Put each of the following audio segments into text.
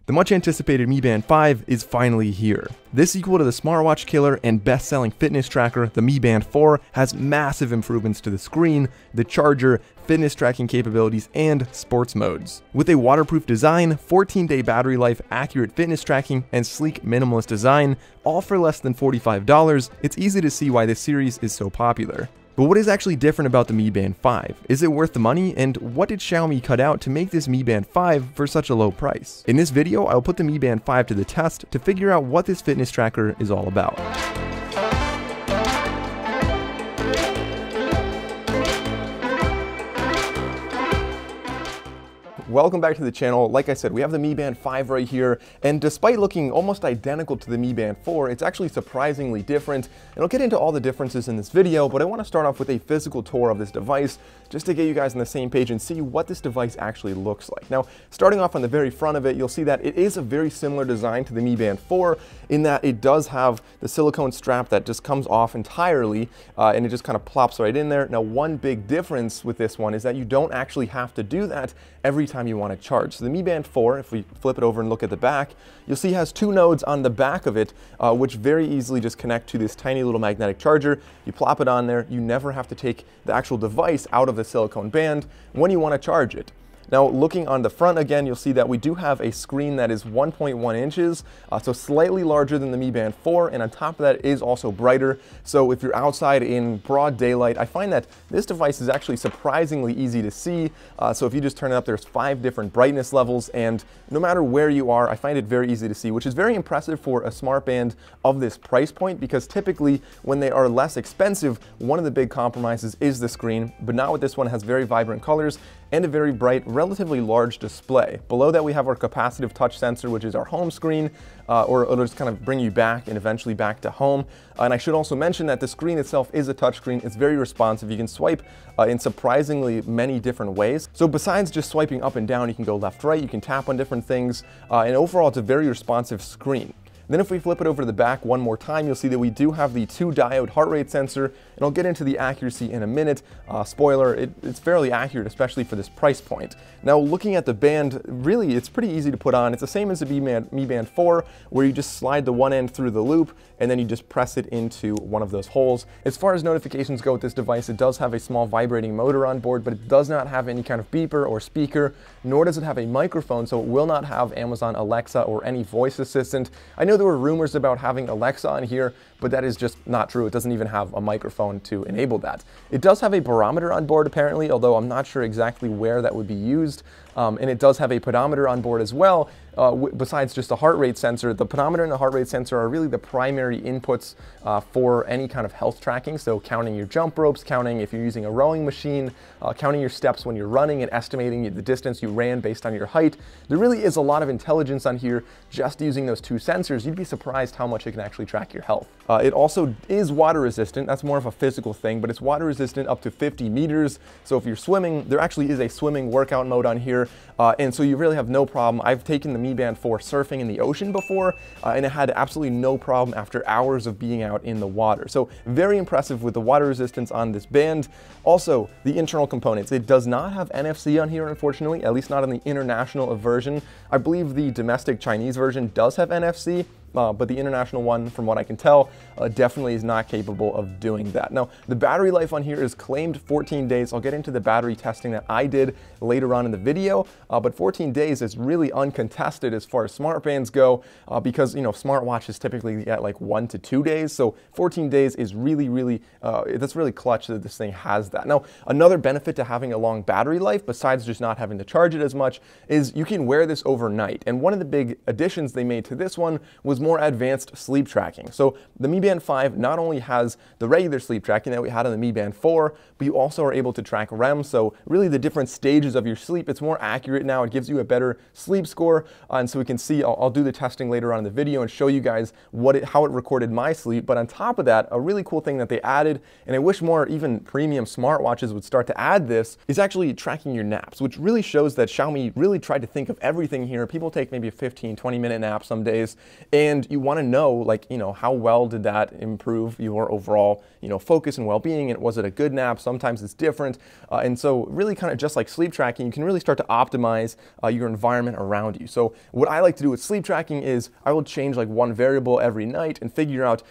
The much anticipated Mi Band 5 is finally here. This sequel to the smartwatch killer and best-selling fitness tracker, the Mi Band 4, has massive improvements to the screen, the charger, fitness tracking capabilities, and sports modes. With a waterproof design, 14-day battery life, accurate fitness tracking, and sleek minimalist design, all for less than $45, it's easy to see why this series is so popular. But what is actually different about the Mi Band 5? Is it worth the money? And what did Xiaomi cut out to make this Mi Band 5 for such a low price? In this video, I'll put the Mi Band 5 to the test to figure out what this fitness tracker is all about. Welcome back to the channel. Like I said, we have the Mi Band 5 right here, and despite looking almost identical to the Mi Band 4, it's actually surprisingly different, and I'll get into all the differences in this video, but I want to start off with a physical tour of this device, just to get you guys on the same page and see what this device actually looks like. Now, starting off on the very front of it, you'll see that it is a very similar design to the Mi Band 4, in that it does have the silicone strap that just comes off entirely, and it just kind of plops right in there. Now, one big difference with this one is that you don't actually have to do that every time you want to charge. So the Mi Band 4, if we flip it over and look at the back, you'll see it has two nodes on the back of it, which very easily just connect to this tiny little magnetic charger. You plop it on there, you never have to take the actual device out of the silicone band when you want to charge it. Now, looking on the front again, you'll see that we do have a screen that is 1.1 inches, so slightly larger than the Mi Band 4, and on top of that is also brighter. So if you're outside in broad daylight, I find that this device is actually surprisingly easy to see. So if you just turn it up, there's 5 different brightness levels, and no matter where you are, I find it very easy to see, which is very impressive for a smart band of this price point, because typically when they are less expensive, one of the big compromises is the screen, but not with this one. It has very vibrant colors and a very bright, relatively large display. Below that, we have our capacitive touch sensor, which is our home screen, or it'll just kind of bring you back and eventually back to home. And I should also mention that the screen itself is a touch screen. It's very responsive. You can swipe in surprisingly many different ways. So besides just swiping up and down, you can go left, right, you can tap on different things, and overall, it's a very responsive screen. Then if we flip it over to the back one more time, you'll see that we do have the 2-diode heart rate sensor, and I'll get into the accuracy in a minute. Spoiler, it's fairly accurate, especially for this price point. Now, looking at the band, really, it's pretty easy to put on. It's the same as the Mi Band 4, where you just slide the one end through the loop, and then you just press it into one of those holes. As far as notifications go with this device, it does have a small vibrating motor on board, but it does not have any kind of beeper or speaker, nor does it have a microphone, so it will not have Amazon Alexa or any voice assistant. I know there were rumors about having Alexa on here, but that is just not true. It doesn't even have a microphone to enable that. It does have a barometer on board apparently, although I'm not sure exactly where that would be used. And it does have a pedometer on board as well, besides just a heart rate sensor. The pedometer and the heart rate sensor are really the primary inputs for any kind of health tracking. So counting your jump ropes, counting if you're using a rowing machine, counting your steps when you're running, and estimating the distance you ran based on your height. There really is a lot of intelligence on here just using those two sensors. You'd be surprised how much it can actually track your health. It also is water resistant. That's more of a physical thing, but it's water resistant up to 50 meters. So if you're swimming, there actually is a swimming workout mode on here. And so you really have no problem. I've taken the Mi Band 4 surfing in the ocean before, and it had absolutely no problem after hours of being out in the water. So very impressive with the water resistance on this band. Also, the internal components. It does not have NFC on here, unfortunately, at least not on the international version. I believe the domestic Chinese version does have NFC. But the international one, from what I can tell, definitely is not capable of doing that. Now, the battery life on here is claimed 14 days. I'll get into the battery testing that I did later on in the video, but 14 days is really uncontested as far as smart bands go, because, you know, smartwatches typically get like 1 to 2 days, so 14 days is really, that's really clutch that this thing has that. Now, another benefit to having a long battery life, besides just not having to charge it as much, is you can wear this overnight. And one of the big additions they made to this one was more advanced sleep tracking. So the Mi Band 5 not only has the regular sleep tracking that we had on the Mi Band 4, but you also are able to track REM. So really the different stages of your sleep, it's more accurate now. It gives you a better sleep score. And so we can see, I'll do the testing later on in the video and show you guys how it recorded my sleep. But on top of that, a really cool thing that they added, and I wish more even premium smartwatches would start to add this, is actually tracking your naps, which really shows that Xiaomi really tried to think of everything here. People take maybe a 15, 20-minute nap some days, and and you want to know, like, how well did that improve your overall, focus and well-being, and was it a good nap? Sometimes it's different, and so really kind of just like sleep tracking, you can really start to optimize your environment around you. So what I like to do with sleep tracking is I will change like one variable every night and figure out,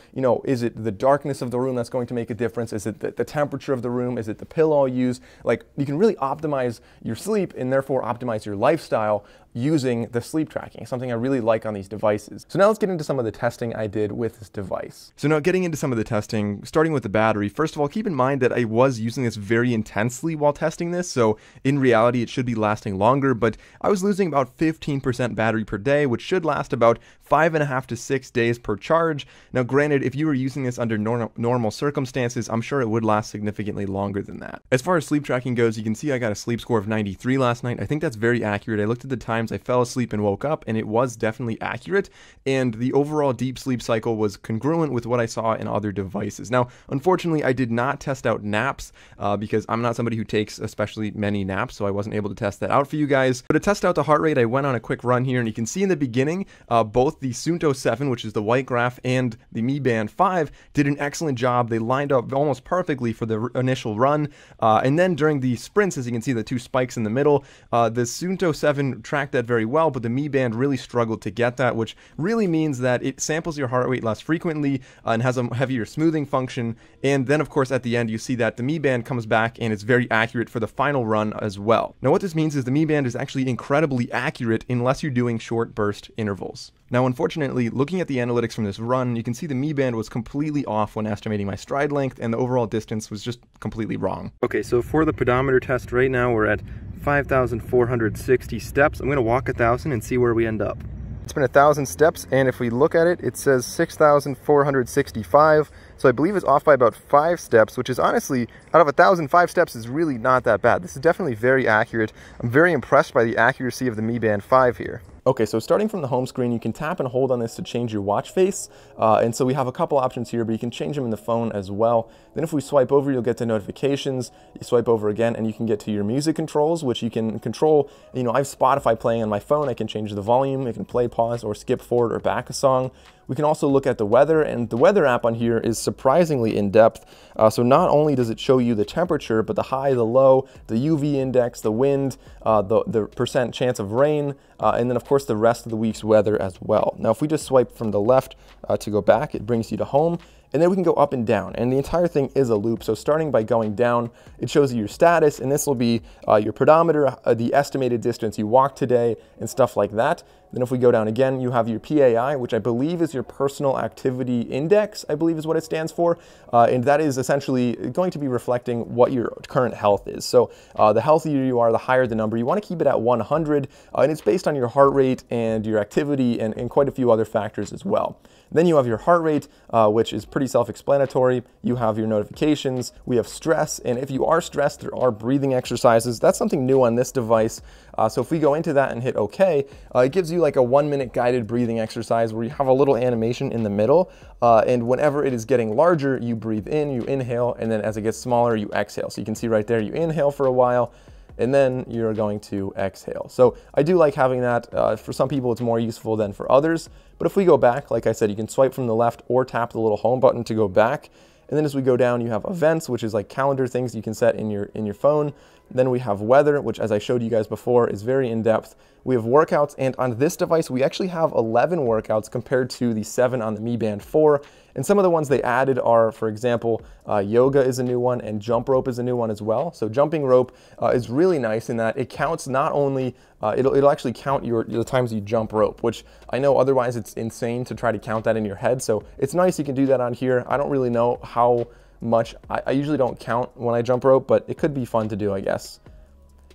is it the darkness of the room that's going to make a difference? Is it the temperature of the room? Is it the pillow you use? Like, you can really optimize your sleep and therefore optimize your lifestyle using the sleep tracking, something I really like on these devices. So now let's get into some of the testing I did with this device. So now getting into some of the testing, starting with the battery. First of all, keep in mind that I was using this very intensely while testing this, so in reality it should be lasting longer, but I was losing about 15% battery per day, which should last about 5.5 to 6 days per charge. Now granted, if you were using this under normal circumstances, I'm sure it would last significantly longer than that. As far as sleep tracking goes, you can see I got a sleep score of 93 last night. I think that's very accurate. I looked at the times I fell asleep and woke up, and it was definitely accurate, and the overall deep sleep cycle was congruent with what I saw in other devices. Now, unfortunately, I did not test out naps because I'm not somebody who takes especially many naps, so I wasn't able to test that out for you guys. But to test out the heart rate, I went on a quick run here, and you can see in the beginning, both the Suunto 7, which is the white graph, and the Mi Band 5 did an excellent job. They lined up almost perfectly for the initial run, and then during the sprints, as you can see, the two spikes in the middle, the Suunto 7 tracked that very well, but the Mi Band really struggled to get that, which really means that it samples your heart rate less frequently and has a heavier smoothing function. And then of course at the end you see that the Mi Band comes back and it's very accurate for the final run as well. Now what this means is the Mi Band is actually incredibly accurate unless you're doing short burst intervals. Now unfortunately, looking at the analytics from this run, you can see the Mi Band was completely off when estimating my stride length, and the overall distance was just completely wrong. Okay, so for the pedometer test right now we're at 5,460 steps. I'm going to walk 1,000 and see where we end up. It's been 1,000 steps, and if we look at it, it says 6,465. So I believe it's off by about 5 steps, which is honestly, out of 1,000, 5 steps is really not that bad. This is definitely very accurate. I'm very impressed by the accuracy of the Mi Band 5 here. Okay, so starting from the home screen, you can tap and hold on this to change your watch face. And so we have a couple options here, but you can change them in the phone as well. Then if we swipe over, you'll get to notifications. You swipe over again, and you can get to your music controls, which you can control. I have Spotify playing on my phone. I can change the volume. I can play, pause, or skip forward or back a song. We can also look at the weather, and the weather app on here is surprisingly in-depth. So not only does it show you the temperature, but the high, the low, the UV index, the wind, the percent chance of rain, and then of course the rest of the week's weather as well. Now if we just swipe from the left to go back, it brings you to home. And then we can go up and down, and the entire thing is a loop. So starting by going down, it shows you your status, and this will be your pedometer, the estimated distance you walked today, and stuff like that. Then if we go down again, you have your PAI, which I believe is your personal activity index, I believe is what it stands for. And that is essentially going to be reflecting what your current health is. So the healthier you are, the higher the number. You want to keep it at 100, and it's based on your heart rate and your activity and quite a few other factors as well. Then you have your heart rate, which is pretty self-explanatory. You have your notifications. We have stress, and if you are stressed, there are breathing exercises. That's something new on this device. So if we go into that and hit OK, it gives you like a 1-minute guided breathing exercise where you have a little animation in the middle, and whenever it is getting larger, you breathe in, you inhale, and then as it gets smaller, you exhale. So you can see right there, you inhale for a while, and then you're going to exhale. So I do like having that. For some people, it's more useful than for others. But if we go back, like I said, you can swipe from the left or tap the little home button to go back. And then as we go down, you have events, which is like calendar things you can set in your phone. Then we have weather, which as I showed you guys before is very in-depth. We have workouts, and on this device, we actually have 11 workouts compared to the 7 on the Mi Band 4. And some of the ones they added are, for example, yoga is a new one, and jump rope is a new one as well. So jumping rope is really nice in that it counts not only, it'll actually count the times you jump rope, which I know otherwise it's insane to try to count that in your head. So it's nice you can do that on here. I don't really know how much, I usually don't count when I jump rope, but it could be fun to do, I guess.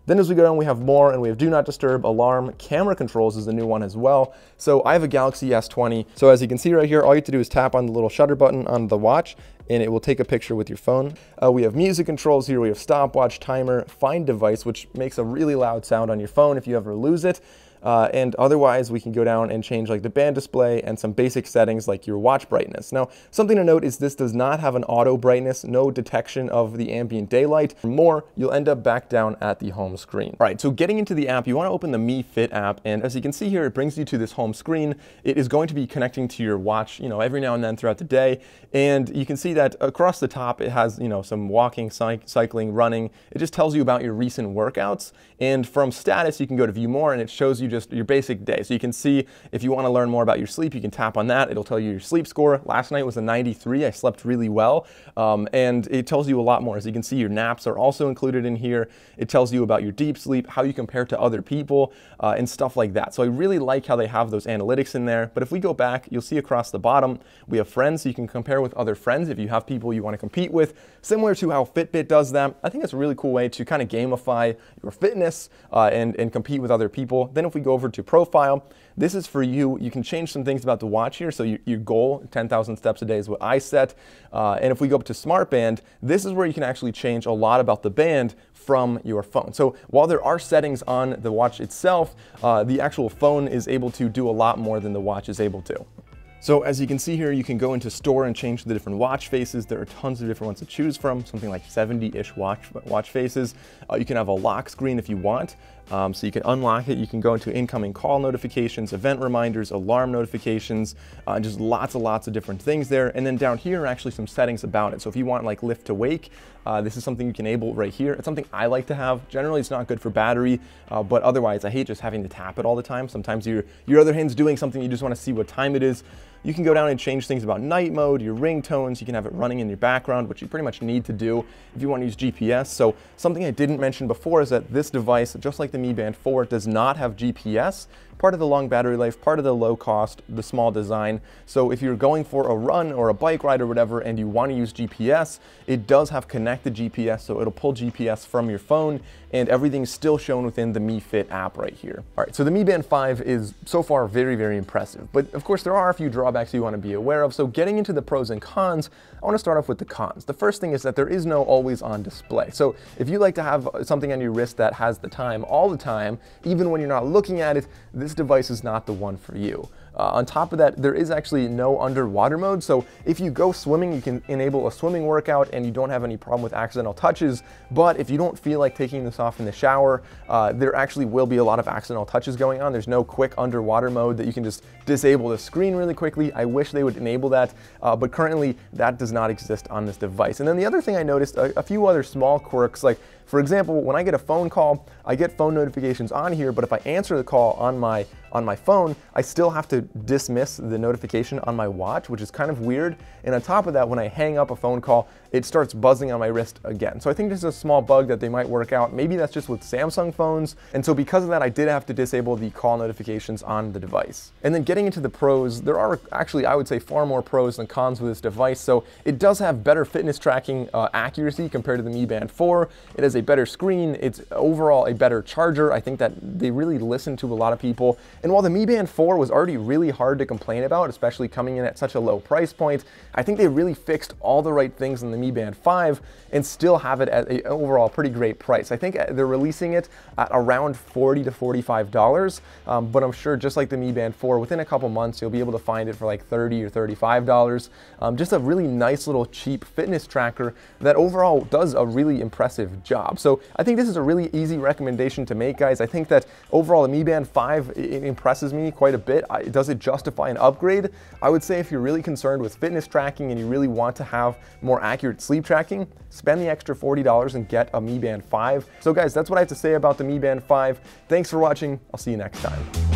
Then as we go down, we have more, and we have do not disturb, alarm, camera controls is the new one as well. So I have a Galaxy S20. So as you can see right here, all you have to do is tap on the little shutter button on the watch, and it will take a picture with your phone. We have music controls here. We have stopwatch, timer, find device, which makes a really loud sound on your phone if you ever lose it. and otherwise we can go down and change like the band display and some basic settings like your watch brightness. Now, something to note is this does not have an auto brightness, no detection of the ambient daylight. For more, you'll end up back down at the home screen. All right, so getting into the app, you want to open the Mi Fit app, and as you can see here, it brings you to this home screen. It is going to be connecting to your watch, every now and then throughout the day, and you can see that across the top it has, some walking, cycling, running. It just tells you about your recent workouts, and from status you can go to view more, and it shows you just your basic day. So you can see if you want to learn more about your sleep, you can tap on that. It'll tell you your sleep score. Last night was a 93. I slept really well, and it tells you a lot more. As you can see, your naps are also included in here. It tells you about your deep sleep, how you compare to other people, and stuff like that. So I really like how they have those analytics in there. But if we go back, you'll see across the bottom we have friends, so you can compare with other friends if you have people you want to compete with, similar to how Fitbit does that. I think it's a really cool way to kind of gamify your fitness and compete with other people. Then if we go over to profile, this is for you. You can change some things about the watch here. So your goal, 10,000 steps a day is what I set. And if we go up to smart band, this is where you can actually change a lot about the band from your phone. So while there are settings on the watch itself, the actual phone is able to do a lot more than the watch is able to. So as you can see here, you can go into store and change the different watch faces. There are tons of different ones to choose from, something like 70-ish watch faces. You can have a lock screen if you want. So you can unlock it. You can go into incoming call notifications, event reminders, alarm notifications, just lots of different things there. And then down here are actually some settings about it. So if you want like lift to wake, this is something you can enable right here. It's something I like to have. Generally, it's not good for battery, but otherwise, I hate just having to tap it all the time. Sometimes your other hand's doing something, you just want to see what time it is. You can go down and change things about night mode, your ringtones. You can have it running in your background, which you pretty much need to do if you want to use GPS. So something I didn't mention before is that this device, just like the Mi Band 4, does not have GPS. Part of the long battery life, part of the low cost, the small design. So if you're going for a run or a bike ride or whatever and you want to use GPS, it does have connected GPS, so it'll pull GPS from your phone, and everything's still shown within the Mi Fit app right here. All right, so the Mi Band 5 is so far very impressive, but of course there are a few drawbacks you want to be aware of. So getting into the pros and cons, I want to start off with the cons. The first thing is that there is no always on display. So if you like to have something on your wrist that has the time all the time, even when you're not looking at it, this device is not the one for you. On top of that, there is actually no underwater mode. So if you go swimming, you can enable a swimming workout and you don't have any problem with accidental touches. But if you don't feel like taking this off in the shower, there actually will be a lot of accidental touches going on. There's no quick underwater mode that you can just disable the screen really quickly. I wish they would enable that, but currently that does not exist on this device. And then the other thing I noticed, a few other small quirks, like for example, when I get a phone call, I get phone notifications on here, but if I answer the call on my phone, I still have to dismiss the notification on my watch, which is kind of weird. And on top of that, when I hang up a phone call, it starts buzzing on my wrist again. So I think this is a small bug that they might work out. Maybe that's just with Samsung phones. And so because of that, I did have to disable the call notifications on the device. And then getting into the pros, there are actually, I would say, far more pros than cons with this device. So it does have better fitness tracking accuracy compared to the Mi Band 4. It has a better screen. It's overall a better charger. I think that they really listen to a lot of people. And while the Mi Band 4 was already really hard to complain about, especially coming in at such a low price point, I think they really fixed all the right things in the Mi Band 5 and still have it at an overall pretty great price. I think they're releasing it at around $40 to $45, but I'm sure just like the Mi Band 4, within a couple months, you'll be able to find it for like $30 or $35. Just a really nice little cheap fitness tracker that overall does a really impressive job. So I think this is a really easy recommendation to make, guys. I think that overall the Mi Band 5 it impresses me quite a bit. Does it justify an upgrade? I would say if you're really concerned with fitness tracking and you really want to have more accurate sleep tracking, spend the extra $40 and get a Mi Band 5. So guys, that's what I have to say about the Mi Band 5. Thanks for watching. I'll see you next time.